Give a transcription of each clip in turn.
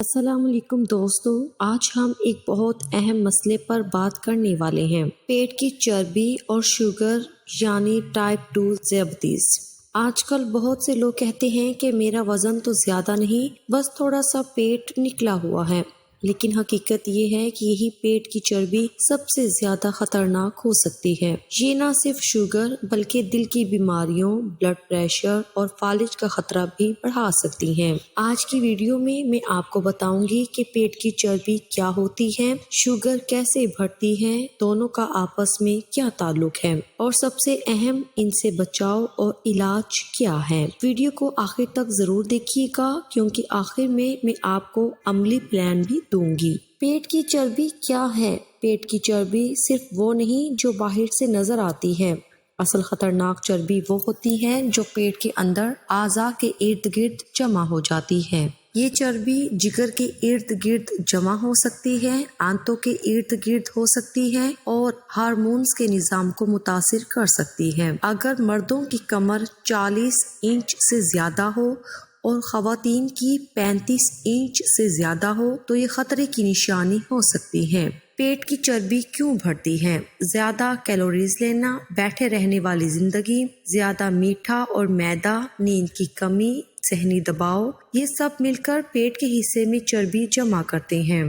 السلام علیکم دوستو، آج ہم ایک بہت اہم مسئلے پر بات کرنے والے ہیں، پیٹ کی چربی اور شوگر یعنی ٹائپ 2 ذیابیطس۔ آج کل بہت سے لوگ کہتے ہیں کہ میرا وزن تو زیادہ نہیں، بس تھوڑا سا پیٹ نکلا ہوا ہے، لیکن حقیقت یہ ہے کہ یہی پیٹ کی چربی سب سے زیادہ خطرناک ہو سکتی ہے۔ یہ نہ صرف شوگر بلکہ دل کی بیماریوں، بلڈ پریشر اور فالج کا خطرہ بھی بڑھا سکتی ہیں۔ آج کی ویڈیو میں آپ کو بتاؤں گی کہ پیٹ کی چربی کیا ہوتی ہے، شوگر کیسے بڑھتی ہے، دونوں کا آپس میں کیا تعلق ہے، اور سب سے اہم ان سے بچاؤ اور علاج کیا ہے۔ ویڈیو کو آخر تک ضرور دیکھیے گا کیونکہ آخر میں آپ کو عملی پلان بھی دوں گی۔ پیٹ کی چربی کیا ہے؟ پیٹ کی چربی صرف وہ نہیں جو باہر سے نظر آتی ہے۔ اصل خطرناک چربی وہ ہوتی ہے جو پیٹ کے اندر اعضاء کے ارد گرد جمع ہو جاتی ہے۔ یہ چربی جگر کے ارد گرد جمع ہو سکتی ہے، آنتوں کے ارد گرد ہو سکتی ہے اور ہارمونز کے نظام کو متاثر کر سکتی ہے۔ اگر مردوں کی کمر 40 انچ سے زیادہ ہو اور خواتین کی 35 انچ سے زیادہ ہو تو یہ خطرے کی نشانی ہو سکتی ہے۔ پیٹ کی چربی کیوں بڑھتی ہے؟ زیادہ کیلوریز لینا، بیٹھے رہنے والی زندگی، زیادہ میٹھا اور میدا، نیند کی کمی، ذہنی دباؤ، یہ سب مل کر پیٹ کے حصے میں چربی جمع کرتے ہیں۔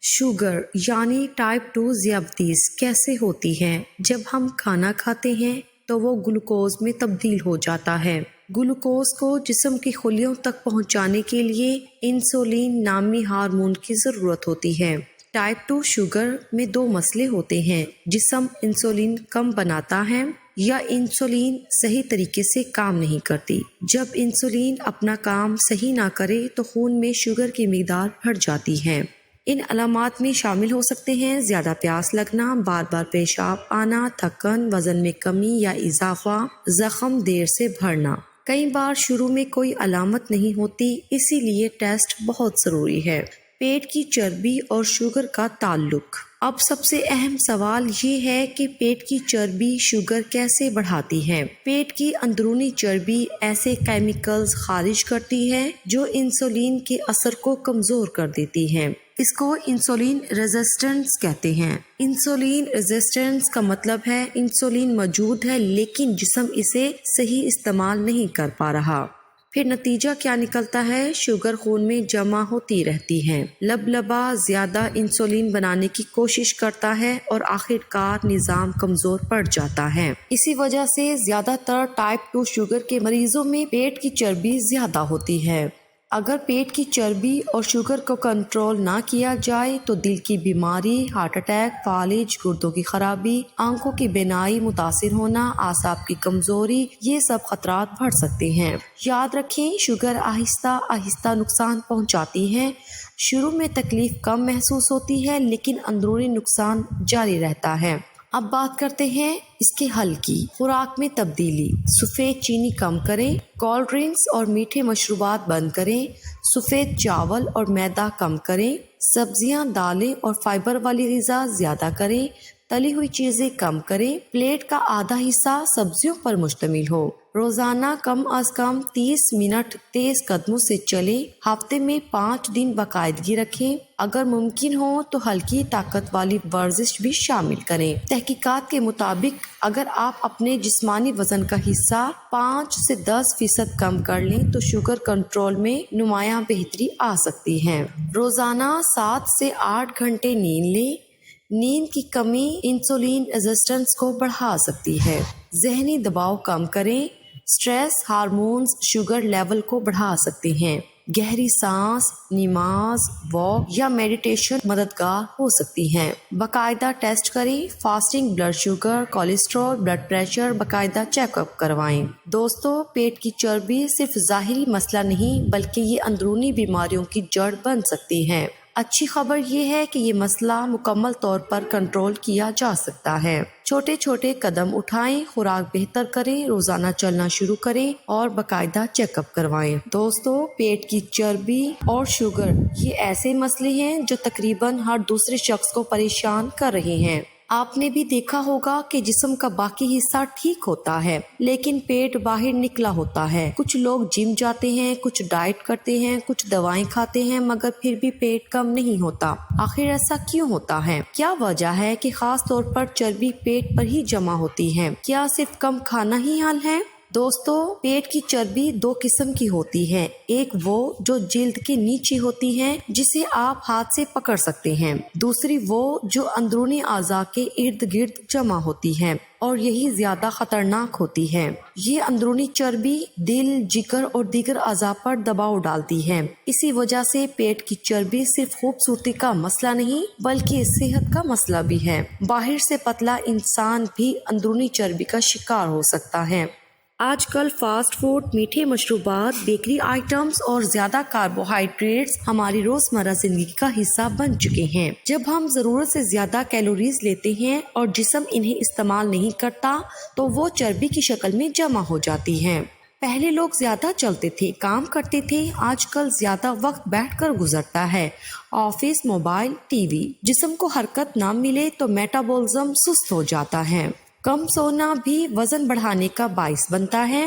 شوگر یعنی ٹائپ 2 ذیابیطس کیسے ہوتی ہے؟ جب ہم کھانا کھاتے ہیں تو وہ گلوکوز میں تبدیل ہو جاتا ہے۔ گلوکوز کو جسم کی خلیوں تک پہنچانے کے لیے انسولین نامی ہارمون کی ضرورت ہوتی ہے۔ ٹائپ 2 شوگر میں دو مسئلے ہوتے ہیں، جسم انسولین کم بناتا ہے یا انسولین صحیح طریقے سے کام نہیں کرتی۔ جب انسولین اپنا کام صحیح نہ کرے تو خون میں شوگر کی مقدار بڑھ جاتی ہے۔ ان علامات میں شامل ہو سکتے ہیں زیادہ پیاس لگنا، بار بار پیشاب آنا، تھکن، وزن میں کمی یا اضافہ، زخم دیر سے بھرنا۔ کئی بار شروع میں کوئی علامت نہیں ہوتی، اسی لیے ٹیسٹ بہت ضروری ہے۔ پیٹ کی چربی اور شوگر کا تعلق۔ اب سب سے اہم سوال یہ ہے کہ پیٹ کی چربی شوگر کیسے بڑھاتی ہے؟ پیٹ کی اندرونی چربی ایسے کیمیکلز خارج کرتی ہے جو انسولین کے اثر کو کمزور کر دیتی ہے۔ اس کو انسولین ریزسٹنس کہتے ہیں۔ انسولین ریزسٹنس کا مطلب ہے انسولین موجود ہے لیکن جسم اسے صحیح استعمال نہیں کر پا رہا۔ پھر نتیجہ کیا نکلتا ہے؟ شوگر خون میں جمع ہوتی رہتی ہے، لبلبا زیادہ انسولین بنانے کی کوشش کرتا ہے اور آخر کار نظام کمزور پڑ جاتا ہے۔ اسی وجہ سے زیادہ تر ٹائپ 2 شوگر کے مریضوں میں پیٹ کی چربی زیادہ ہوتی ہے۔ اگر پیٹ کی چربی اور شوگر کو کنٹرول نہ کیا جائے تو دل کی بیماری، ہارٹ اٹیک، فالج، گردوں کی خرابی، آنکھوں کی بینائی متاثر ہونا، اعصاب کی کمزوری، یہ سب خطرات بڑھ سکتے ہیں۔ یاد رکھیں، شوگر آہستہ آہستہ نقصان پہنچاتی ہے۔ شروع میں تکلیف کم محسوس ہوتی ہے لیکن اندرونی نقصان جاری رہتا ہے۔ اب بات کرتے ہیں اس کے حل کی۔ خوراک میں تبدیلی۔ سفید چینی کم کریں، کولڈ ڈرنکس اور میٹھے مشروبات بند کریں، سفید چاول اور میدا کم کریں، سبزیاں، دالیں اور فائبر والی غذا زیادہ کریں، تلی ہوئی چیزیں کم کریں، پلیٹ کا آدھا حصہ سبزیوں پر مشتمل ہو، روزانہ کم از کم 30 منٹ تیز قدموں سے چلیں، ہفتے میں 5 دن باقاعدگی رکھیں، اگر ممکن ہو تو ہلکی طاقت والی ورزش بھی شامل کریں۔ تحقیقات کے مطابق اگر آپ اپنے جسمانی وزن کا حصہ 5 سے 10% کم کر لیں تو شوگر کنٹرول میں نمایاں بہتری آ سکتی ہے۔ روزانہ 7 سے 8 گھنٹے نیند لیں۔ نیند کی کمی انسولین ریزسٹنس کو بڑھا سکتی ہے۔ ذہنی دباؤ کم کریں۔ سٹریس ہارمونز شوگر لیول کو بڑھا سکتے ہیں۔ گہری سانس، نماز، واک یا میڈیٹیشن مددگار ہو سکتی ہیں۔ باقاعدہ ٹیسٹ کریں، fasting, blood sugar, cholesterol, blood pressure, باقاعدہ چیک اپ کروائیں۔ دوستو، پیٹ کی چربی صرف ظاہری مسئلہ نہیں بلکہ یہ اندرونی بیماریوں کی جڑ بن سکتی ہے۔ اچھی خبر یہ ہے کہ یہ مسئلہ مکمل طور پر کنٹرول کیا جا سکتا ہے۔ چھوٹے چھوٹے قدم اٹھائیں، خوراک بہتر کریں، روزانہ چلنا شروع کریں اور باقاعدہ چیک اپ کروائیں۔ دوستو، پیٹ کی چربی اور شوگر یہ ایسے مسئلے ہیں جو تقریباً ہر دوسرے شخص کو پریشان کر رہے ہیں۔ آپ نے بھی دیکھا ہوگا کہ جسم کا باقی حصہ ٹھیک ہوتا ہے لیکن پیٹ باہر نکلا ہوتا ہے۔ کچھ لوگ جم جاتے ہیں، کچھ ڈائٹ کرتے ہیں، کچھ دوائیں کھاتے ہیں، مگر پھر بھی پیٹ کم نہیں ہوتا۔ آخر ایسا کیوں ہوتا ہے؟ کیا وجہ ہے کہ خاص طور پر چربی پیٹ پر ہی جمع ہوتی ہے؟ کیا صرف کم کھانا ہی حل ہے؟ دوستو، پیٹ کی چربی دو قسم کی ہوتی ہے۔ ایک وہ جو جلد کے نیچے ہوتی ہے جسے آپ ہاتھ سے پکڑ سکتے ہیں، دوسری وہ جو اندرونی اعضاء کے ارد گرد جمع ہوتی ہے اور یہی زیادہ خطرناک ہوتی ہے۔ یہ اندرونی چربی دل، جگر اور دیگر اعضاء پر دباؤ ڈالتی ہے۔ اسی وجہ سے پیٹ کی چربی صرف خوبصورتی کا مسئلہ نہیں بلکہ صحت کا مسئلہ بھی ہے۔ باہر سے پتلا انسان بھی اندرونی چربی کا شکار ہو سکتا ہے۔ آج کل فاسٹ فوڈ، میٹھے مشروبات، بیکری آئٹمز اور زیادہ کاربوہائیڈریٹس ہماری روزمرہ زندگی کا حصہ بن چکے ہیں۔ جب ہم ضرورت سے زیادہ کیلوریز لیتے ہیں اور جسم انہیں استعمال نہیں کرتا تو وہ چربی کی شکل میں جمع ہو جاتی ہیں۔ پہلے لوگ زیادہ چلتے تھے، کام کرتے تھے، آج کل زیادہ وقت بیٹھ کر گزرتا ہے۔ آفس، موبائل، ٹی وی، جسم کو حرکت نہ ملے تو میٹابولزم سست ہو جاتا ہے۔ کم سونا بھی وزن بڑھانے کا باعث بنتا ہے۔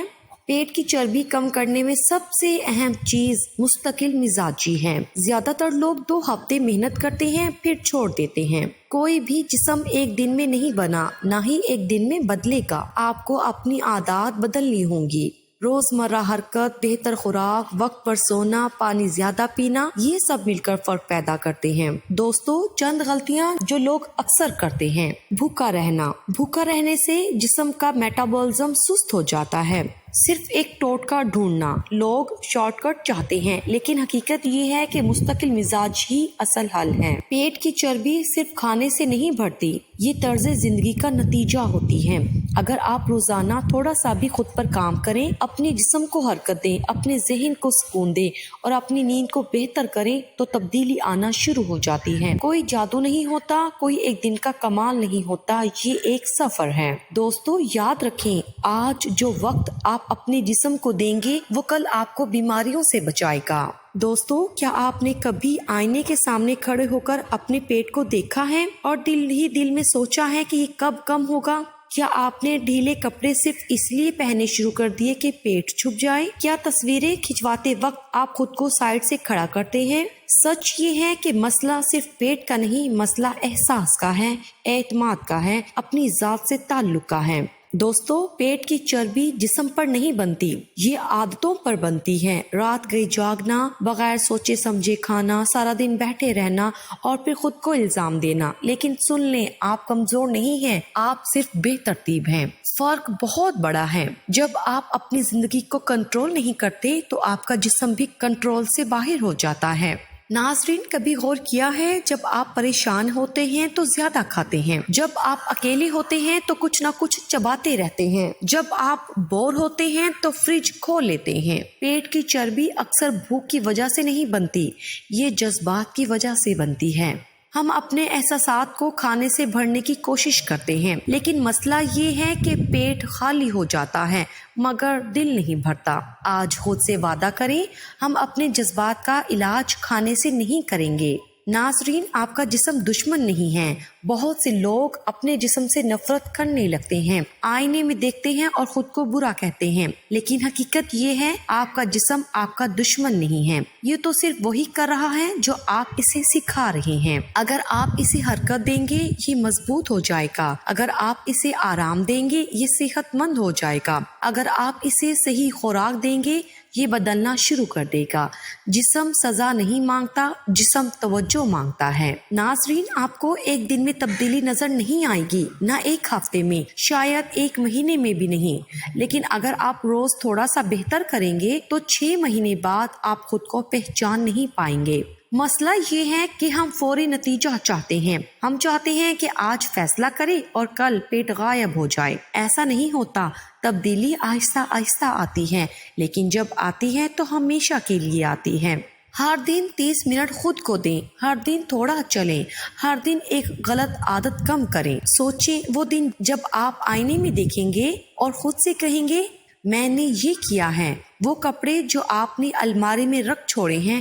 پیٹ کی چربی کم کرنے میں سب سے اہم چیز مستقل مزاجی ہے۔ زیادہ تر لوگ 2 ہفتے محنت کرتے ہیں پھر چھوڑ دیتے ہیں۔ کوئی بھی جسم ایک دن میں نہیں بنا، نہ ہی ایک دن میں بدلے گا۔ آپ کو اپنی عادات بدلنی ہوں گی۔ روزمرہ حرکت، بہتر خوراک، وقت پر سونا، پانی زیادہ پینا، یہ سب مل کر فرق پیدا کرتے ہیں۔ دوستو، چند غلطیاں جو لوگ اکثر کرتے ہیں۔ بھوکا رہنا۔ بھوکا رہنے سے جسم کا میٹابولزم سست ہو جاتا ہے۔ صرف ایک ٹوٹکا ڈھونڈنا۔ لوگ شارٹ کٹ چاہتے ہیں لیکن حقیقت یہ ہے کہ مستقل مزاج ہی اصل حل ہے۔ پیٹ کی چربی صرف کھانے سے نہیں بڑھتی، یہ طرز زندگی کا نتیجہ ہوتی ہے۔ اگر آپ روزانہ تھوڑا سا بھی خود پر کام کریں، اپنے جسم کو حرکت دیں، اپنے ذہن کو سکون دیں اور اپنی نیند کو بہتر کریں تو تبدیلی آنا شروع ہو جاتی ہے۔ کوئی جادو نہیں ہوتا، کوئی ایک دن کا کمال نہیں ہوتا، یہ ایک سفر ہے۔ دوستو، یاد رکھیں، آج جو وقت آپ اپنے جسم کو دیں گے وہ کل آپ کو بیماریوں سے بچائے گا۔ دوستو، کیا آپ نے کبھی آئینے کے سامنے کھڑے ہو کر اپنے پیٹ کو دیکھا ہے اور دل ہی دل میں سوچا ہے کہ یہ کب کم ہوگا؟ کیا آپ نے ڈھیلے کپڑے صرف اس لیے پہننے شروع کر دیے کہ پیٹ چھپ جائے؟ کیا تصویریں کھنچواتے وقت آپ خود کو سائڈ سے کھڑا کرتے ہیں؟ سچ یہ ہے کہ مسئلہ صرف پیٹ کا نہیں، مسئلہ احساس کا ہے، اعتماد کا ہے، اپنی ذات سے تعلق کا ہے۔ دوستو، پیٹ کی چربی جسم پر نہیں بنتی، یہ عادتوں پر بنتی ہے۔ رات گئی جاگنا، بغیر سوچے سمجھے کھانا، سارا دن بیٹھے رہنا اور پھر خود کو الزام دینا۔ لیکن سن لیں، آپ کمزور نہیں ہیں، آپ صرف بے ترتیب ہیں۔ فرق بہت بڑا ہے۔ جب آپ اپنی زندگی کو کنٹرول نہیں کرتے تو آپ کا جسم بھی کنٹرول سے باہر ہو جاتا ہے۔ ناظرین، کبھی غور کیا ہے جب آپ پریشان ہوتے ہیں تو زیادہ کھاتے ہیں، جب آپ اکیلے ہوتے ہیں تو کچھ نہ کچھ چباتے رہتے ہیں، جب آپ بور ہوتے ہیں تو فریج کھول لیتے ہیں۔ پیٹ کی چربی اکثر بھوک کی وجہ سے نہیں بنتی، یہ جذبات کی وجہ سے بنتی ہے۔ ہم اپنے احساسات کو کھانے سے بھرنے کی کوشش کرتے ہیں، لیکن مسئلہ یہ ہے کہ پیٹ خالی ہو جاتا ہے مگر دل نہیں بھرتا۔ آج خود سے وعدہ کریں، ہم اپنے جذبات کا علاج کھانے سے نہیں کریں گے۔ ناظرین، آپ کا جسم دشمن نہیں ہے۔ بہت سے لوگ اپنے جسم سے نفرت کرنے لگتے ہیں، آئینے میں دیکھتے ہیں اور خود کو برا کہتے ہیں، لیکن حقیقت یہ ہے آپ کا جسم آپ کا دشمن نہیں ہے، یہ تو صرف وہی کر رہا ہے جو آپ اسے سکھا رہے ہیں۔ اگر آپ اسے حرکت دیں گے یہ مضبوط ہو جائے گا، اگر آپ اسے آرام دیں گے یہ صحت مند ہو جائے گا، اگر آپ اسے صحیح خوراک دیں گے یہ بدلنا شروع کر دے گا۔ جسم سزا نہیں مانگتا، جسم توجہ مانگتا ہے۔ ناظرین، آپ کو ایک دن میں تبدیلی نظر نہیں آئے گی، نہ ایک ہفتے میں، شاید ایک مہینے میں بھی نہیں، لیکن اگر آپ روز تھوڑا سا بہتر کریں گے تو 6 مہینے بعد آپ خود کو پہچان نہیں پائیں گے۔ مسئلہ یہ ہے کہ ہم فوری نتیجہ چاہتے ہیں، ہم چاہتے ہیں کہ آج فیصلہ کریں اور کل پیٹ غائب ہو جائے۔ ایسا نہیں ہوتا، تبدیلی آہستہ آہستہ آتی ہے، لیکن جب آتی ہے تو ہمیشہ کے لیے آتی ہے۔ ہر دن 30 منٹ خود کو دیں، ہر دن تھوڑا چلیں، ہر دن ایک غلط عادت کم کریں۔ سوچیں وہ دن جب آپ آئینے میں دیکھیں گے اور خود سے کہیں گے میں نے یہ کیا ہے۔ وہ کپڑے جو آپ نے الماری میں رکھ چھوڑے ہیں